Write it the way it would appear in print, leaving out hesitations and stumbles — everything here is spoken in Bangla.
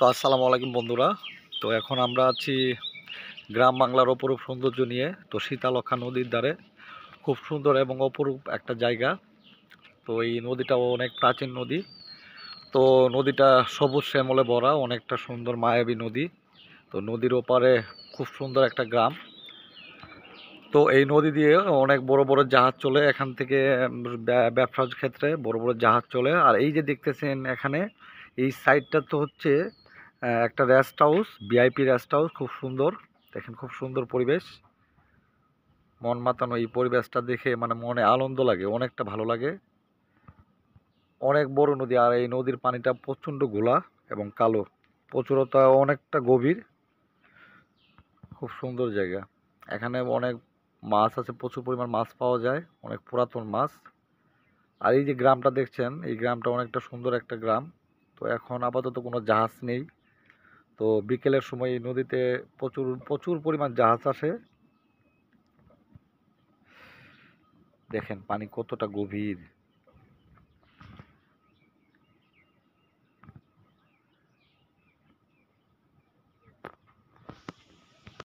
তো আসসালামু আলাইকুম বন্ধুরা। তো এখন আমরা আছি গ্রাম বাংলার অপরূপ সৌন্দর্য নিয়ে। তো শীতলক্ষ্যা নদীর ধারে খুব সুন্দর এবং অপরূপ একটা জায়গা। তো এই নদীটাও অনেক প্রাচীন নদী। তো নদীটা সবুজ শ্যামলে ভরা, অনেকটা সুন্দর মায়াবী নদী। তো নদীর ওপারে খুব সুন্দর একটা গ্রাম। তো এই নদী দিয়ে অনেক বড় বড় জাহাজ চলে এখান থেকে। ব্যবসার ক্ষেত্রে বড় বড় জাহাজ চলে। আর এই যে দেখতেছেন এখানে এই সাইডটা তো হচ্ছে একটা rest house, VIP rest house. খুব সুন্দর, দেখেন খুব সুন্দর পরিবেশ, মন মাতানো। এই পরিবেশটা দেখে মানে মনে আনন্দ লাগে, অনেকটা ভালো লাগে। অনেক বড় নদী, আর এই নদীর পানিটা প্রচণ্ড ঘোলা এবং কালো, প্রচুরতা অনেকটা গভীর। খুব সুন্দর জায়গা। এখানে অনেক মাছ আছে, প্রচুর পরিমাণ মাছ পাওয়া যায়, অনেক পুরাতন মাছ। আর এই যে গ্রামটা দেখছেন, এই গ্রামটা অনেকটা সুন্দর একটা গ্রাম। তো এখন আপাতত কোনো জাহাজ নেই। তো বিকেলের সময় এই নদীতে প্রচুর প্রচুর পরিমাণ জাহাজ আসে। দেখেন পানি কতটা গভীর।